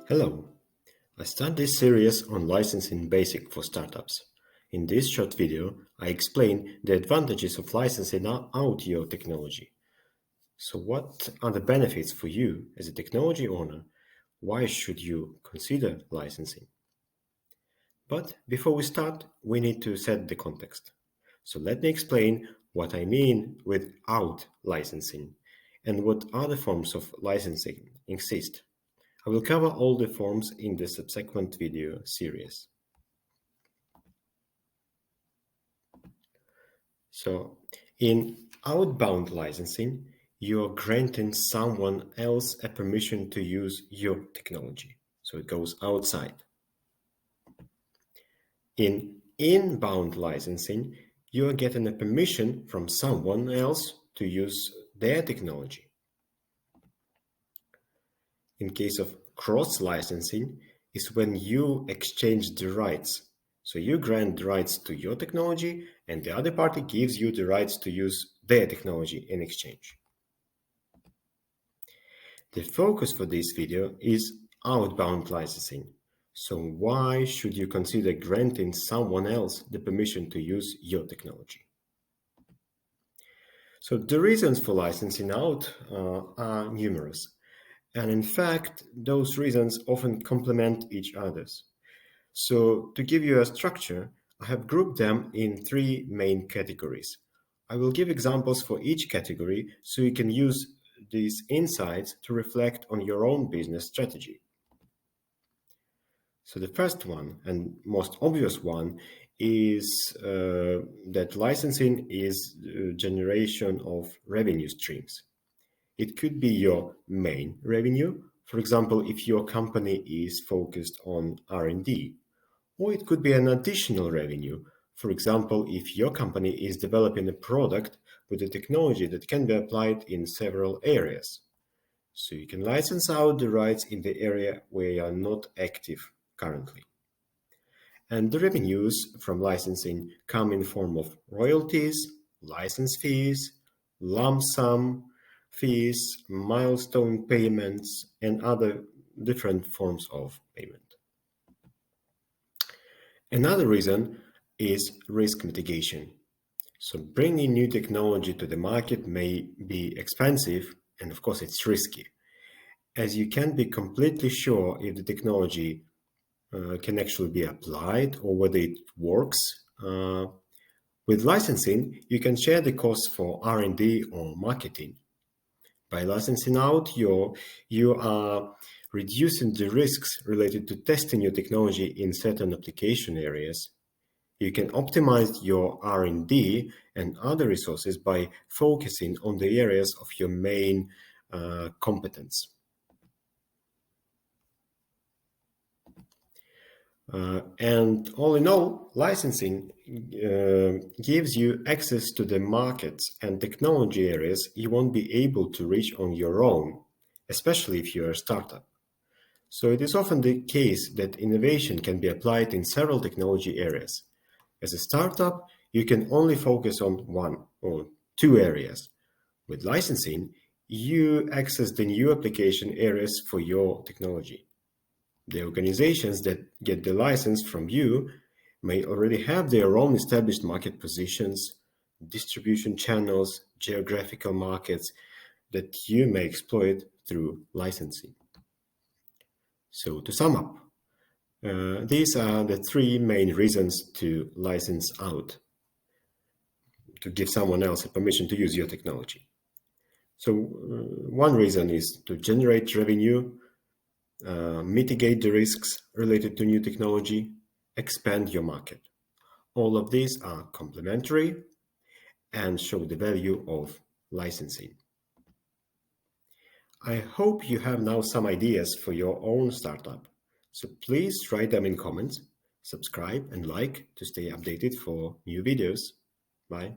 Hello, I start this series on licensing basic for startups. In this short video, I explain the advantages of licensing out your technology. So what are the benefits for you as a technology owner? Why should you consider licensing? But before we start, we need to set the context. So let me explain what I mean with out licensing and what other forms of licensing exist. I will cover all the forms in the subsequent video series. So, in outbound licensing, you are granting someone else a permission to use your technology. So it goes outside. In inbound licensing, you are getting a permission from someone else to use their technology. In case of cross-licensing, is when you exchange the rights. So you grant the rights to your technology and the other party gives you the rights to use their technology in exchange. The focus for this video is outbound licensing. So why should you consider granting someone else the permission to use your technology? So the reasons for licensing out are numerous. And in fact, those reasons often complement each other's. So to give you a structure, I have grouped them in three main categories. I will give examples for each category so you can use these insights to reflect on your own business strategy. So the first one and most obvious one is that licensing is generation of revenue streams. It could be your main revenue, for example, if your company is focused on R&D, or it could be an additional revenue, for example, if your company is developing a product with a technology that can be applied in several areas. So you can license out the rights in the area where you are not active currently. And the revenues from licensing come in form of royalties, license fees, lump sum fees, milestone payments, and other different forms of payment. Another reason is risk mitigation. So bringing new technology to the market may be expensive, and of course it's risky, as you can't be completely sure if the technology can actually be applied or whether it works. With licensing, you can share the costs for R&D or marketing. By licensing out, you are reducing the risks related to testing your technology in certain application areas. You can optimize your R&D and other resources by focusing on the areas of your main competence. And all in all, licensing gives you access to the markets and technology areas you won't be able to reach on your own, especially if you're a startup. So it is often the case that innovation can be applied in several technology areas. As a startup, you can only focus on one or two areas. With licensing, you access the new application areas for your technology. The organizations that get the license from you may already have their own established market positions, distribution channels, geographical markets that you may exploit through licensing. So to sum up, these are the three main reasons to license out, to give someone else a permission to use your technology. So one reason is to generate revenue, mitigate the risks related to new technology, expand your market. All of these are complementary and show the value of licensing. I hope you have now some ideas for your own startup. So please write them in comments, subscribe and like to stay updated for new videos. Bye.